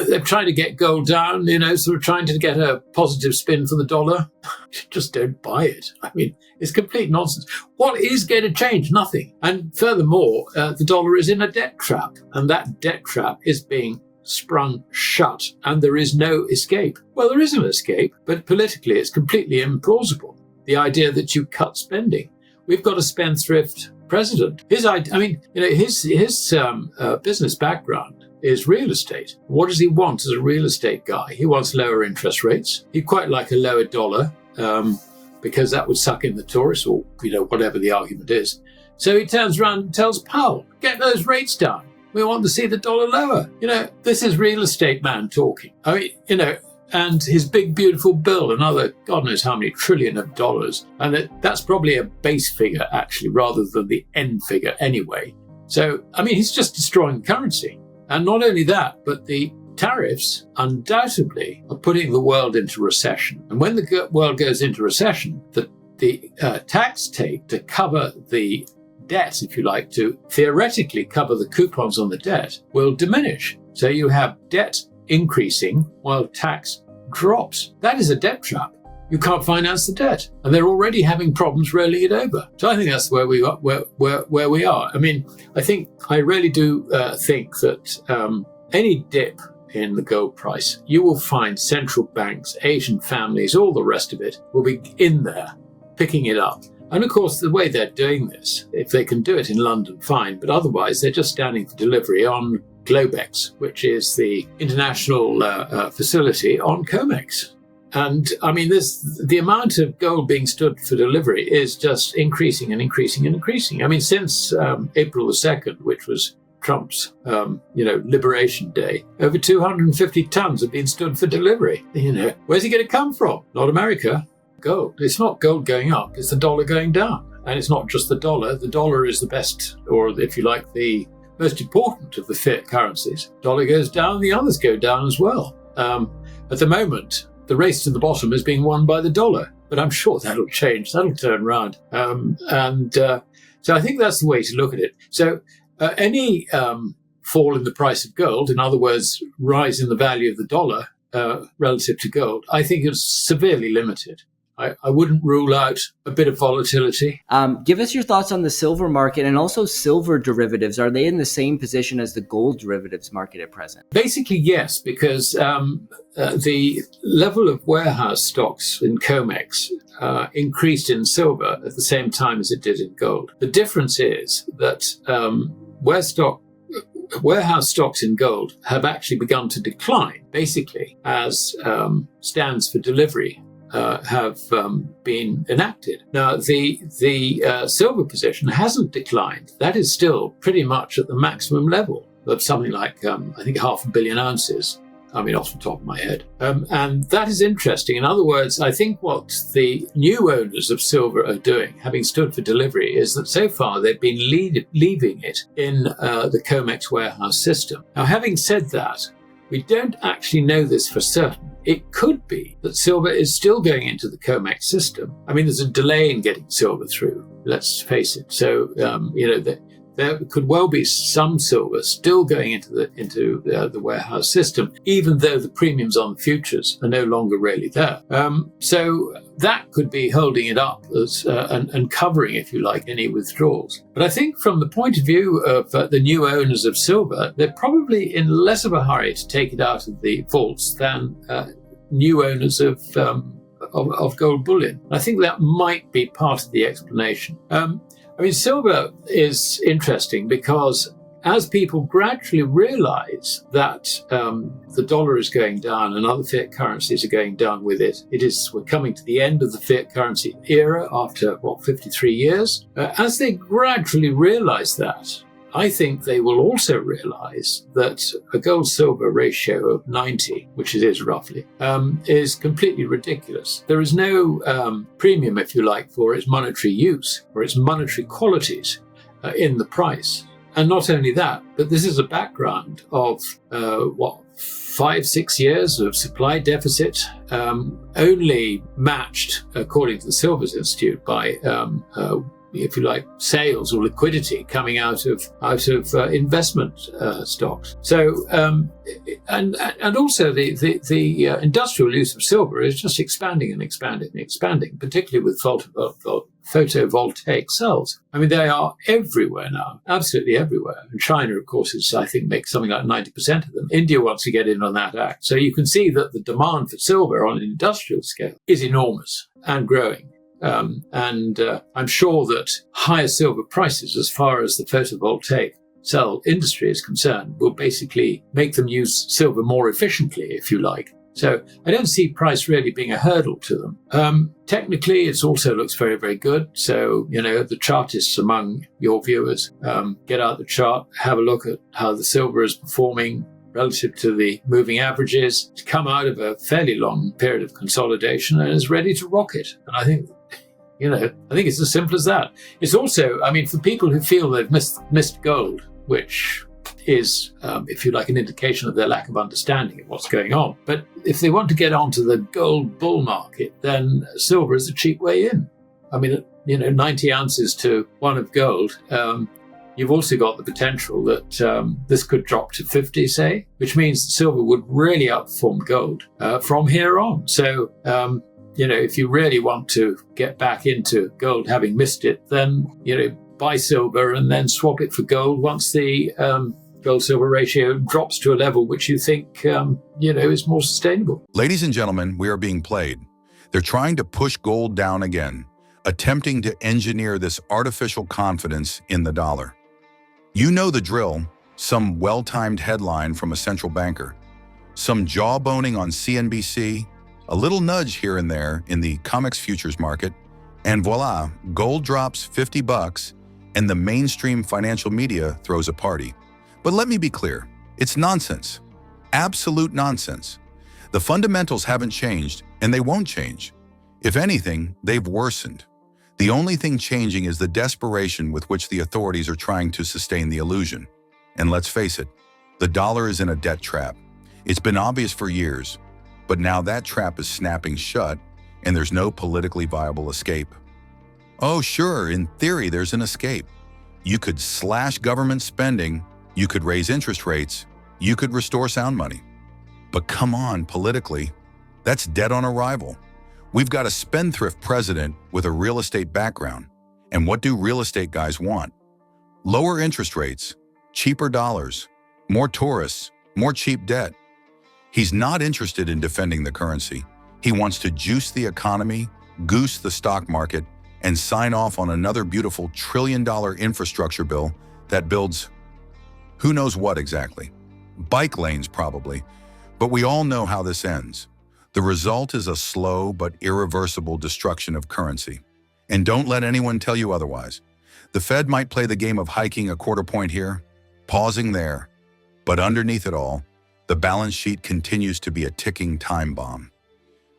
they're trying to get gold down, sort of trying to get a positive spin for the dollar. Just don't buy it. I mean, it's complete nonsense. What is going to change? Nothing. And furthermore, the dollar is in a debt trap, and that debt trap is being sprung shut, and there is no escape. Well, there is an escape, but politically it's completely implausible. The idea that you cut spending. We've got a spendthrift president. His business background is real estate. What does he want as a real estate guy? He wants lower interest rates. He'd quite like a lower dollar because that would suck in the tourists, or whatever the argument is. So he turns around and tells Powell, get those rates down. We want to see the dollar lower. This is real estate man talking. I mean, and his big, beautiful bill, another God knows how many trillion of dollars. And that's probably a base figure, actually, rather than the end figure anyway. So, I mean, he's just destroying currency. And not only that, but the tariffs undoubtedly are putting the world into recession. And when the world goes into recession, the tax take to cover the debt, if you like, to theoretically cover the coupons on the debt, will diminish. So you have debt increasing while tax drops. That is a debt trap. You can't finance the debt, and they're already having problems rolling it over. So I think that's where we are. Where we are. I mean, I really do think that any dip in the gold price, you will find central banks, Asian families, all the rest of it will be in there picking it up. And of course, the way they're doing this, if they can do it in London, fine. But otherwise, they're just standing for delivery on Globex, which is the international facility on COMEX. And I mean, the amount of gold being stood for delivery is just increasing and increasing and increasing. I mean, since April the 2nd, which was Trump's, Liberation Day, over 250 tons have been stood for delivery. Where's it going to come from? Not America. Gold. It's not gold going up, it's the dollar going down. And it's not just the dollar. The dollar is the best, or if you like, the most important of the fiat currencies. Dollar goes down, the others go down as well. At the moment, the race to the bottom is being won by the dollar, but I'm sure that'll change. That'll turn around. So I think that's the way to look at it. So any fall in the price of gold, in other words, rise in the value of the dollar relative to gold, I think is severely limited. I wouldn't rule out a bit of volatility. Give us your thoughts on the silver market and also silver derivatives. Are they in the same position as the gold derivatives market at present? Basically, yes, because the level of warehouse stocks in COMEX increased in silver at the same time as it did in gold. The difference is that warehouse stocks in gold have actually begun to decline, basically, as stands for delivery have been enacted. Now, the silver position hasn't declined. That is still pretty much at the maximum level of something like, I think, 500 million ounces. I mean, off the top of my head. And that is interesting. In other words, I think what the new owners of silver are doing, having stood for delivery, is that so far they've been leaving it in the COMEX warehouse system. Now, having said that, we don't actually know this for certain. It could be that silver is still going into the COMEX system. I mean, there's a delay in getting silver through, let's face it. So, there could well be some silver still going into the warehouse system, even though the premiums on futures are no longer really there. So that could be holding it up as, and covering, if you like, any withdrawals. But I think from the point of view of the new owners of silver, they're probably in less of a hurry to take it out of the vaults than new owners of gold bullion. I think that might be part of the explanation. I mean, silver is interesting because as people gradually realize that the dollar is going down and other fiat currencies are going down with it, we're coming to the end of the fiat currency era after, 53 years. As they gradually realize that, I think they will also realize that a gold-silver ratio of 90, which it is roughly, is completely ridiculous. There is no premium, if you like, for its monetary use or its monetary qualities in the price. And not only that, but this is a background of 5-6 years of supply deficit, only matched, according to the Silvers Institute, by if you like, sales or liquidity coming out of investment stocks. So and also the industrial use of silver is just expanding and expanding and expanding, particularly with photovoltaic cells. I mean, they are everywhere now, absolutely everywhere. And China, of course, I think makes something like 90% of them. India wants to get in on that act. So you can see that the demand for silver on an industrial scale is enormous and growing. I'm sure that higher silver prices, as far as the photovoltaic cell industry is concerned, will basically make them use silver more efficiently, if you like. So I don't see price really being a hurdle to them. Technically, it also looks very, very good. So, the chartists among your viewers, get out the chart, have a look at how the silver is performing relative to the moving averages. It's come out of a fairly long period of consolidation and is ready to rocket. And I think it's as simple as that. It's also, for people who feel they've missed gold, which is, if you like, an indication of their lack of understanding of what's going on. But if they want to get onto the gold bull market, then silver is a cheap way in. 90 ounces to 1 of gold. You've also got the potential that this could drop to 50, say, which means that silver would really outperform gold from here on. So, if you really want to get back into gold, having missed it, then, buy silver and then swap it for gold once the gold-silver ratio drops to a level which you think, is more sustainable. Ladies and gentlemen, we are being played. They're trying to push gold down again, attempting to engineer this artificial confidence in the dollar. You know the drill, some well-timed headline from a central banker, some jawboning on CNBC, a little nudge here and there in the COMEX futures market, and voila, gold drops $50 and the mainstream financial media throws a party. But let me be clear, it's nonsense, absolute nonsense. The fundamentals haven't changed and they won't change. If anything, they've worsened. The only thing changing is the desperation with which the authorities are trying to sustain the illusion. And let's face it, the dollar is in a debt trap. It's been obvious for years, but now that trap is snapping shut and there's no politically viable escape. Oh, sure, in theory, there's an escape. You could slash government spending, you could raise interest rates, you could restore sound money. But come on, politically, that's dead on arrival. We've got a spendthrift president with a real estate background. And what do real estate guys want? Lower interest rates, cheaper dollars, more tourists, more cheap debt. He's not interested in defending the currency. He wants to juice the economy, goose the stock market, and sign off on another beautiful $1 trillion infrastructure bill that builds who knows what exactly. Bike lanes probably, but we all know how this ends. The result is a slow but irreversible destruction of currency. And don't let anyone tell you otherwise. The Fed might play the game of hiking a quarter point here, pausing there, but underneath it all, the balance sheet continues to be a ticking time bomb.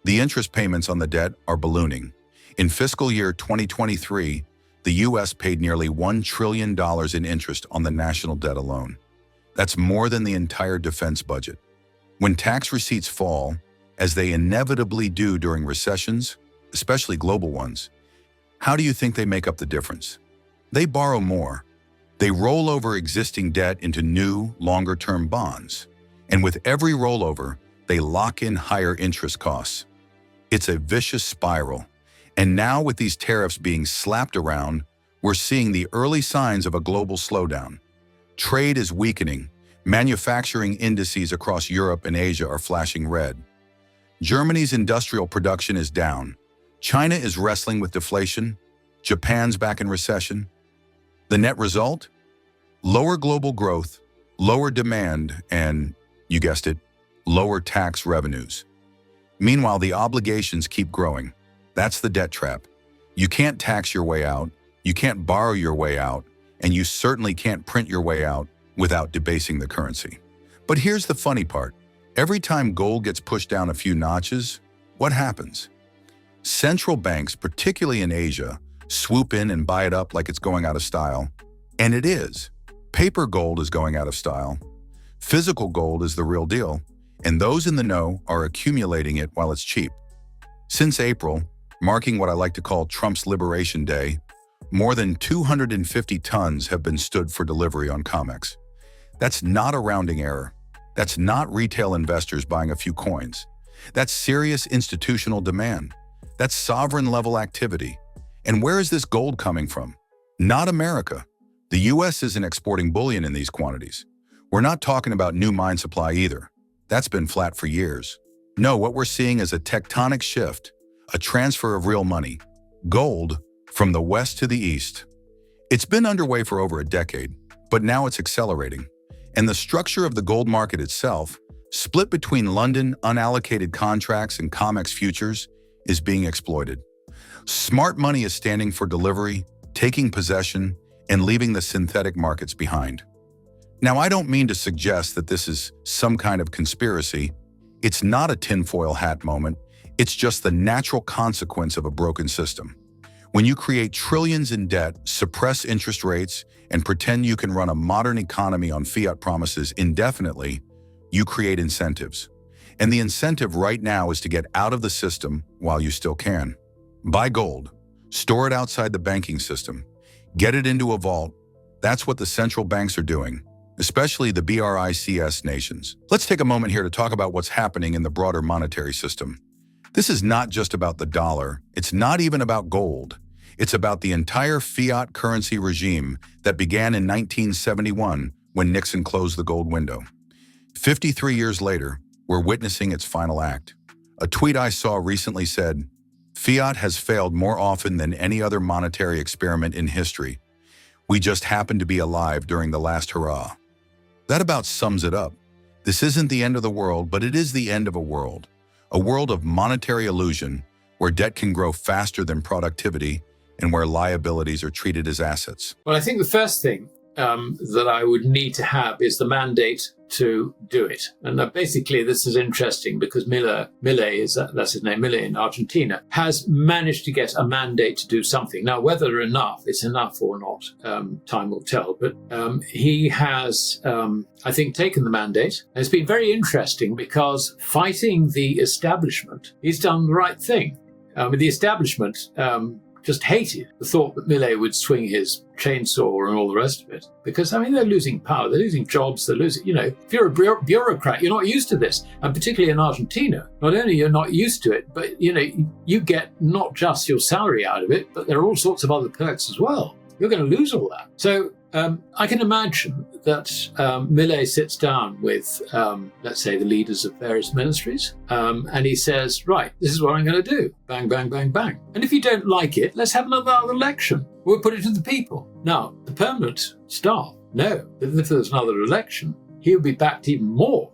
The interest payments on the debt are ballooning. In fiscal year 2023, the U.S. paid nearly $1 trillion in interest on the national debt alone. That's more than the entire defense budget. When tax receipts fall, as they inevitably do during recessions, especially global ones, how do you think they make up the difference? They borrow more. They roll over existing debt into new, longer-term bonds. And with every rollover, they lock in higher interest costs. It's a vicious spiral. And now with these tariffs being slapped around, we're seeing the early signs of a global slowdown. Trade is weakening. Manufacturing indices across Europe and Asia are flashing red. Germany's industrial production is down. China is wrestling with deflation. Japan's back in recession. The net result? Lower global growth, lower demand, and, you guessed it, lower tax revenues. Meanwhile, the obligations keep growing. That's the debt trap. You can't tax your way out, you can't borrow your way out, and you certainly can't print your way out without debasing the currency. But here's the funny part. Every time gold gets pushed down a few notches, what happens? Central banks, particularly in Asia, swoop in and buy it up like it's going out of style. And it is. Paper gold is going out of style. Physical gold is the real deal, and those in the know are accumulating it while it's cheap. Since April, marking what I like to call Trump's Liberation Day, More than 250 tons have been stood for delivery on COMEX. That's not a rounding error. That's not retail investors buying a few coins. That's serious institutional demand. That's sovereign-level activity. And where is this gold coming from? Not America. The U.S. isn't exporting bullion in these quantities. We're not talking about new mine supply either. That's been flat for years. No, what we're seeing is a tectonic shift, a transfer of real money, gold, from the west to the east. It's been underway for over a decade, but now it's accelerating. And the structure of the gold market itself, split between London unallocated contracts and COMEX futures, is being exploited. Smart money is standing for delivery, taking possession, and leaving the synthetic markets behind. Now, I don't mean to suggest that this is some kind of conspiracy. It's not a tinfoil hat moment. It's just the natural consequence of a broken system. When you create trillions in debt, suppress interest rates, and pretend you can run a modern economy on fiat promises indefinitely, you create incentives. And the incentive right now is to get out of the system while you still can. Buy gold. Store it outside the banking system. Get it into a vault. That's what the central banks are doing, especially the BRICS nations. Let's take a moment here to talk about what's happening in the broader monetary system. This is not just about the dollar. It's not even about gold. It's about the entire fiat currency regime that began in 1971 when Nixon closed the gold window. 53 years later, we're witnessing its final act. A tweet I saw recently said, "Fiat has failed more often than any other monetary experiment in history. We just happened to be alive during the last hurrah." That about sums it up. This isn't the end of the world, but it is the end of a world of monetary illusion, where debt can grow faster than productivity and where liabilities are treated as assets. Well, I think the first thing that I would need to have is the mandate to do it. And basically, this is interesting because Milei, that's his name, Milei in Argentina, has managed to get a mandate to do something. Now, whether it's enough or not, time will tell. But he has, I think, taken the mandate. And it's been very interesting because fighting the establishment, he's done the right thing. The establishment just hated the thought that Milei would swing his chainsaw and all the rest of it. Because, they're losing power, they're losing jobs, they're losing, if you're a bureaucrat, you're not used to this. And particularly in Argentina, not only you're not used to it, but, you get not just your salary out of it, but there are all sorts of other perks as well. You're going to lose all that. So I can imagine that Milei sits down with, let's say, the leaders of various ministries, and he says, right, this is what I'm going to do. Bang, bang, bang, bang. And if you don't like it, let's have another election. We'll put it to the people. Now, the permanent staff, no. If there's another election, he'll be backed even more.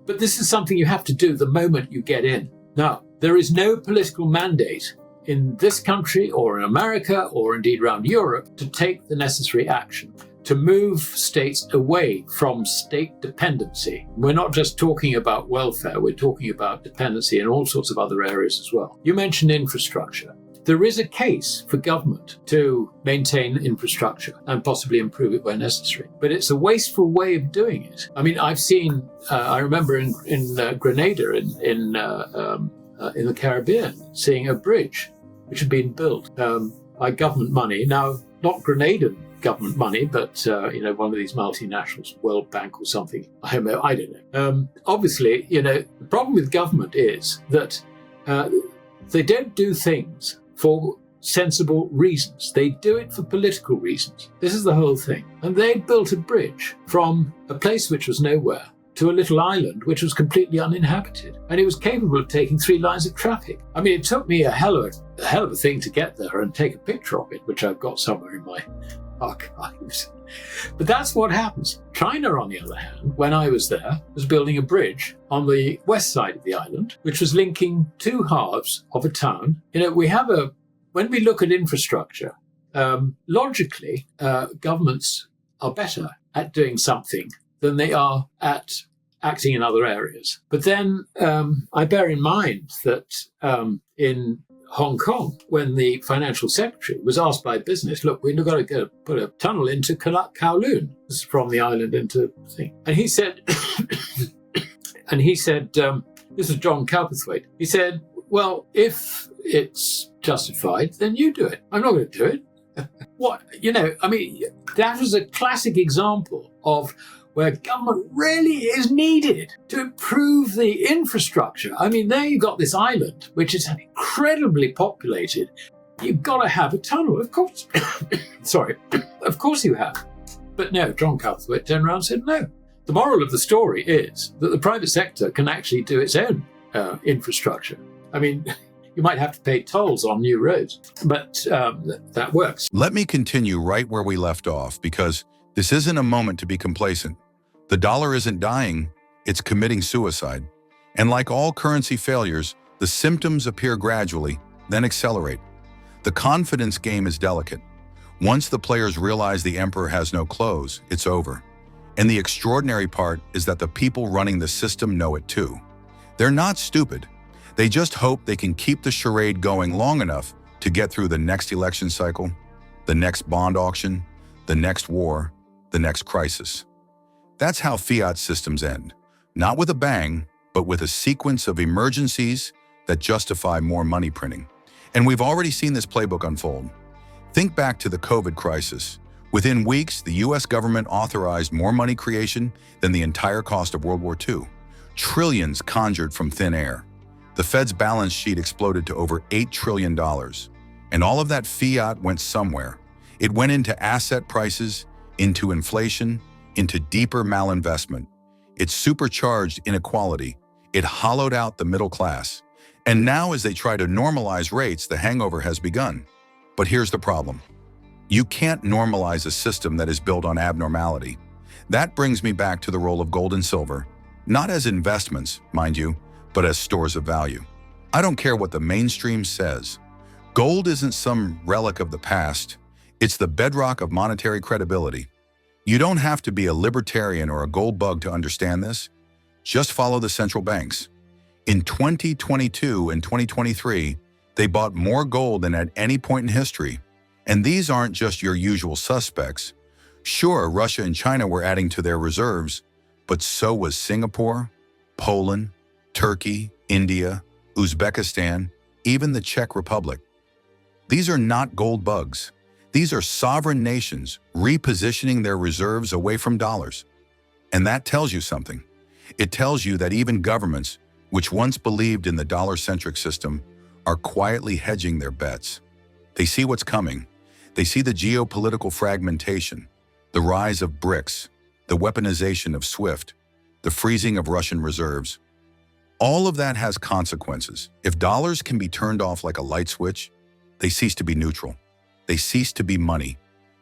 But this is something you have to do the moment you get in. Now, there is no political mandate in this country or in America or indeed around Europe to take the necessary action to move states away from state dependency. We're not just talking about welfare, we're talking about dependency in all sorts of other areas as well. You mentioned infrastructure. There is a case for government to maintain infrastructure and possibly improve it where necessary, but it's a wasteful way of doing it. I've seen, I remember in Grenada in the Caribbean, seeing a bridge which had been built by government money. Now, not Grenadian government money, but one of these multinationals, World Bank or something. I don't know. Obviously, the problem with government is that they don't do things for sensible reasons. They do it for political reasons. This is the whole thing. And they built a bridge from a place which was nowhere to a little island which was completely uninhabited. And it was capable of taking 3 lines of traffic. It took me a hell of a thing to get there and take a picture of it, which I've got somewhere in my archives. But that's what happens. China, on the other hand, when I was there, was building a bridge on the west side of the island, which was linking 2 halves of a town. When we look at infrastructure, logically, governments are better at doing something than they are at acting in other areas. But then I bear in mind that in Hong Kong, when the financial secretary was asked by business, look, we've got to go put a tunnel into Kowloon. This is from the island into the thing. And he said, this is John Cowperthwaite. He said, well, if it's justified, then you do it. I'm not going to do it. That was a classic example of where government really is needed to improve the infrastructure. I mean, there you've got this island, which is incredibly populated. You've got to have a tunnel, of course. Sorry, of course you have. But no, John Cuthbert turned around and said no. The moral of the story is that the private sector can actually do its own infrastructure. I mean, you might have to pay tolls on new roads, but that works. Let me continue right where we left off, because this isn't a moment to be complacent. The dollar isn't dying, it's committing suicide. And like all currency failures, the symptoms appear gradually, then accelerate. The confidence game is delicate. Once the players realize the emperor has no clothes, it's over. And the extraordinary part is that the people running the system know it too. They're not stupid. They just hope they can keep the charade going long enough to get through the next election cycle, the next bond auction, the next war, the next crisis. That's how fiat systems end, not with a bang, but with a sequence of emergencies that justify more money printing. And we've already seen this playbook unfold. Think back to the COVID crisis. Within weeks, the US government authorized more money creation than the entire cost of World War II. Trillions conjured from thin air. The Fed's balance sheet exploded to over $8 trillion. And all of that fiat went somewhere. It went into asset prices, into inflation, into deeper malinvestment. It supercharged inequality. It hollowed out the middle class. And now, as they try to normalize rates, the hangover has begun. But here's the problem. You can't normalize a system that is built on abnormality. That brings me back to the role of gold and silver, not as investments, mind you, but as stores of value. I don't care what the mainstream says. Gold isn't some relic of the past. It's the bedrock of monetary credibility. You don't have to be a libertarian or a gold bug to understand this. Just follow the central banks. In 2022 and 2023, they bought more gold than at any point in history. And these aren't just your usual suspects. Sure, Russia and China were adding to their reserves, but so was Singapore, Poland, Turkey, India, Uzbekistan, even the Czech Republic. These are not gold bugs. These are sovereign nations repositioning their reserves away from dollars. And that tells you something. It tells you that even governments, which once believed in the dollar-centric system, are quietly hedging their bets. They see what's coming. They see the geopolitical fragmentation, the rise of BRICS, the weaponization of SWIFT, the freezing of Russian reserves. All of that has consequences. If dollars can be turned off like a light switch, they cease to be neutral. They cease to be money.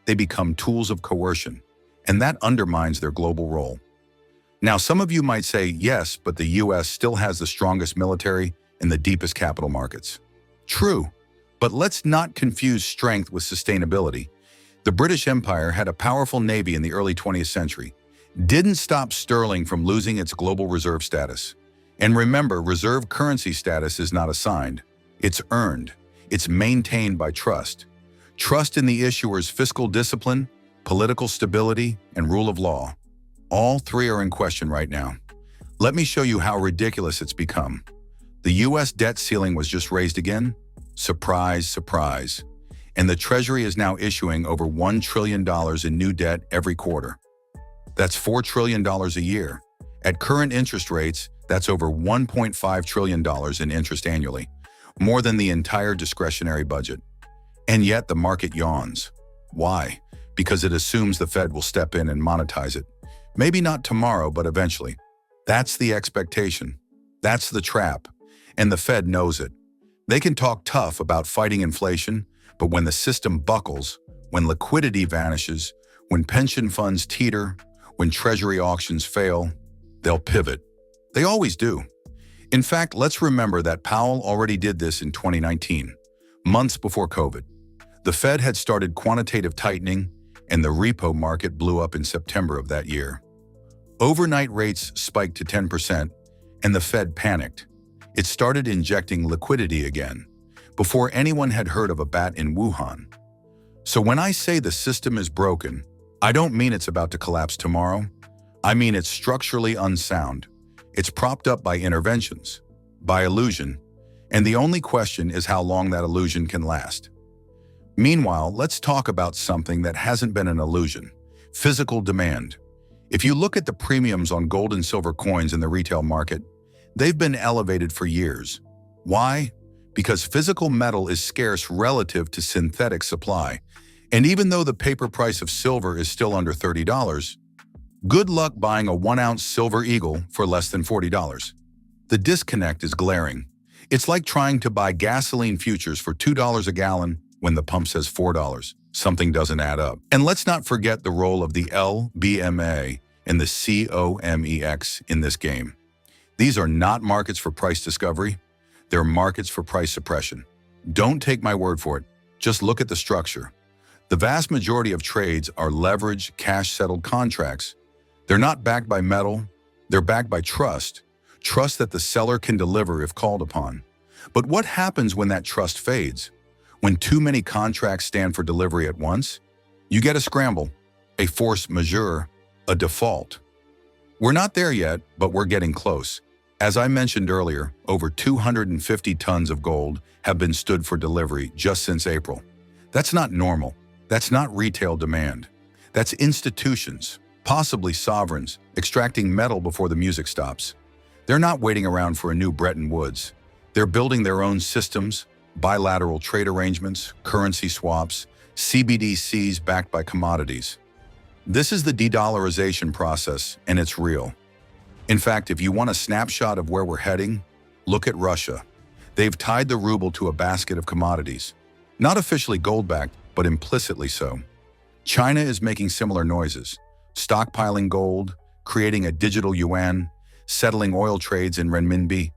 They become tools of coercion, and that undermines their global role. Now, some of you might say, yes, but the US still has the strongest military and the deepest capital markets. True. But let's not confuse strength with sustainability. The British Empire had a powerful navy in the early 20th century. Didn't stop sterling from losing its global reserve status. And remember, reserve currency status is not assigned. It's earned. It's maintained by trust. Trust in the issuer's fiscal discipline, political stability, and rule of law. All three are in question right now. Let me show you how ridiculous it's become. The US debt ceiling was just raised again. Surprise, surprise. And the Treasury is now issuing over $1 trillion in new debt every quarter. That's $4 trillion a year. At current interest rates, that's over $1.5 trillion in interest annually, more than the entire discretionary budget. And yet the market yawns. Why? Because it assumes the Fed will step in and monetize it. Maybe not tomorrow, but eventually. That's the expectation. That's the trap. And the Fed knows it. They can talk tough about fighting inflation, but when the system buckles, when liquidity vanishes, when pension funds teeter, when treasury auctions fail, they'll pivot. They always do. In fact, let's remember that Powell already did this in 2019, months before COVID. The Fed had started quantitative tightening, and the repo market blew up in September of that year. Overnight rates spiked to 10%, and the Fed panicked. It started injecting liquidity again, before anyone had heard of a bat in Wuhan. So when I say the system is broken, I don't mean it's about to collapse tomorrow. I mean it's structurally unsound. It's propped up by interventions, by illusion, and the only question is how long that illusion can last. Meanwhile, let's talk about something that hasn't been an illusion: physical demand. If you look at the premiums on gold and silver coins in the retail market, they've been elevated for years. Why? Because physical metal is scarce relative to synthetic supply. And even though the paper price of silver is still under $30, good luck buying a 1-ounce silver eagle for less than $40. The disconnect is glaring. It's like trying to buy gasoline futures for $2 a gallon when the pump says $4. Something doesn't add up. And let's not forget the role of the LBMA and the COMEX in this game. These are not markets for price discovery. They're markets for price suppression. Don't take my word for it. Just look at the structure. The vast majority of trades are leveraged, cash-settled contracts. They're not backed by metal. They're backed by trust. Trust that the seller can deliver if called upon. But what happens when that trust fades? When too many contracts stand for delivery at once? You get a scramble, a force majeure, a default. We're not there yet, but we're getting close. As I mentioned earlier, over 250 tons of gold have been stood for delivery just since April. That's not normal. That's not retail demand. That's institutions, possibly sovereigns, extracting metal before the music stops. They're not waiting around for a new Bretton Woods. They're building their own systems, bilateral trade arrangements, currency swaps, CBDCs backed by commodities. This is the de-dollarization process, and it's real. In fact, if you want a snapshot of where we're heading, look at Russia. They've tied the ruble to a basket of commodities. Not officially gold-backed, but implicitly so. China is making similar noises, stockpiling gold, creating a digital yuan, settling oil trades in renminbi.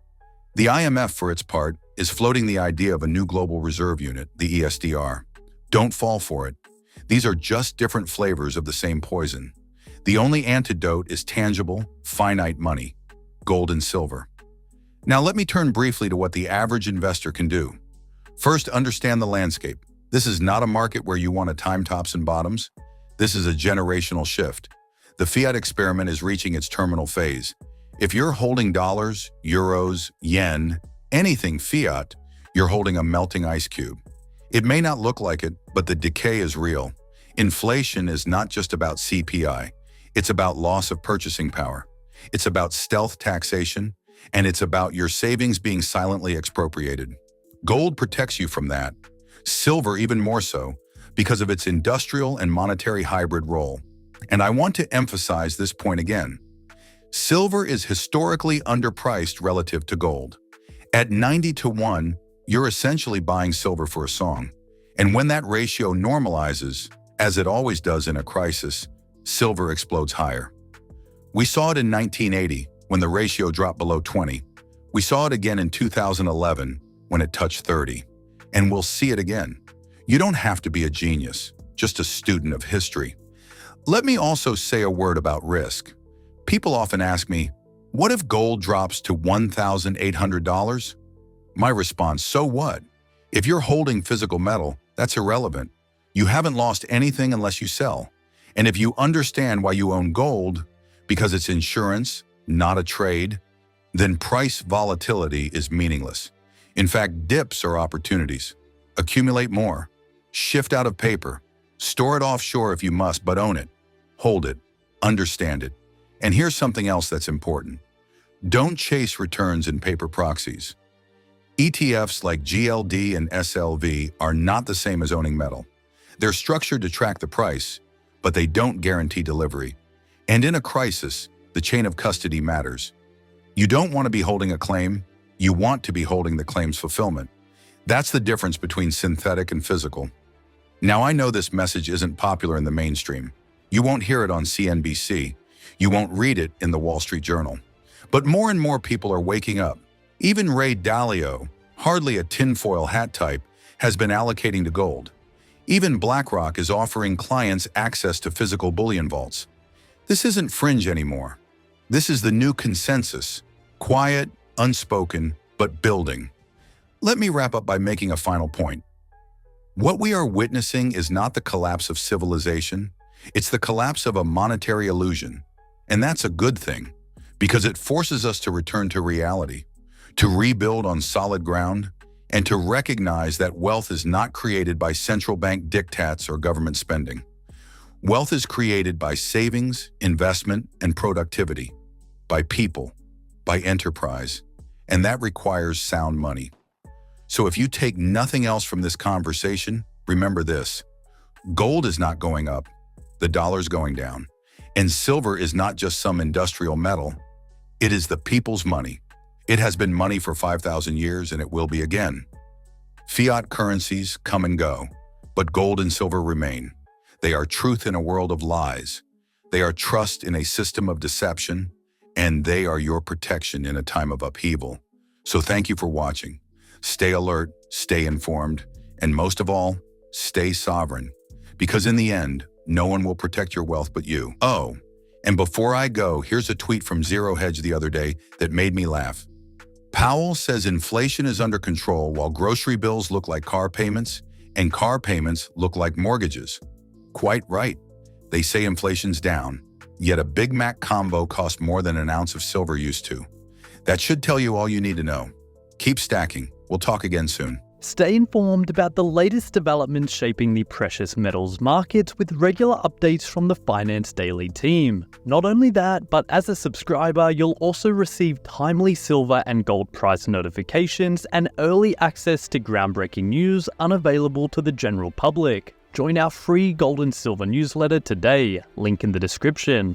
The IMF, for its part, is floating the idea of a new global reserve unit, the ESDR. Don't fall for it. These are just different flavors of the same poison. The only antidote is tangible, finite money, gold and silver. Now let me turn briefly to what the average investor can do. First, understand the landscape. This is not a market where you want to time tops and bottoms. This is a generational shift. The fiat experiment is reaching its terminal phase. If you're holding dollars, euros, yen, anything fiat, you're holding a melting ice cube. It may not look like it, but the decay is real. Inflation is not just about CPI. It's about loss of purchasing power. It's about stealth taxation, and it's about your savings being silently expropriated. Gold protects you from that. Silver even more so, because of its industrial and monetary hybrid role. And I want to emphasize this point again. Silver is historically underpriced relative to gold. At 90-to-1, you're essentially buying silver for a song. And when that ratio normalizes, as it always does in a crisis, silver explodes higher. We saw it in 1980, when the ratio dropped below 20. We saw it again in 2011, when it touched 30. And we'll see it again. You don't have to be a genius, just a student of history. Let me also say a word about risk. People often ask me, what if gold drops to $1,800? My response, so what? If you're holding physical metal, that's irrelevant. You haven't lost anything unless you sell. And if you understand why you own gold, because it's insurance, not a trade, then price volatility is meaningless. In fact, dips are opportunities. Accumulate more. Shift out of paper. Store it offshore if you must, but own it. Hold it. Understand it. And here's something else that's important. Don't chase returns in paper proxies. ETFs like GLD and SLV are not the same as owning metal. They're structured to track the price, but they don't guarantee delivery. And in a crisis, the chain of custody matters. You don't want to be holding a claim. You want to be holding the claim's fulfillment. That's the difference between synthetic and physical. Now, I know this message isn't popular in the mainstream. You won't hear it on CNBC. You won't read it in the Wall Street Journal. But more and more people are waking up. Even Ray Dalio, hardly a tinfoil hat type, has been allocating to gold. Even BlackRock is offering clients access to physical bullion vaults. This isn't fringe anymore. This is the new consensus. Quiet, unspoken, but building. Let me wrap up by making a final point. What we are witnessing is not the collapse of civilization. It's the collapse of a monetary illusion. And that's a good thing, because it forces us to return to reality, to rebuild on solid ground, and to recognize that wealth is not created by central bank diktats or government spending. Wealth is created by savings, investment, and productivity, by people, by enterprise, and that requires sound money. So if you take nothing else from this conversation, remember this: gold is not going up, the dollar's going down, and silver is not just some industrial metal, it is the people's money. It has been money for 5,000 years and it will be again. Fiat currencies come and go, but gold and silver remain. They are truth in a world of lies. They are trust in a system of deception, and they are your protection in a time of upheaval. So thank you for watching. Stay alert, stay informed, and most of all, stay sovereign. Because in the end, no one will protect your wealth but you. Oh, and before I go, here's a tweet from Zero Hedge the other day that made me laugh. Powell says inflation is under control while grocery bills look like car payments and car payments look like mortgages. Quite right. They say inflation's down, yet a Big Mac combo costs more than an ounce of silver used to. That should tell you all you need to know. Keep stacking. We'll talk again soon. Stay informed about the latest developments shaping the precious metals markets with regular updates from the Finance Daily team. Not only that, but as a subscriber, you'll also receive timely silver and gold price notifications and early access to groundbreaking news unavailable to the general public. Join our free gold and silver newsletter today, link in the description.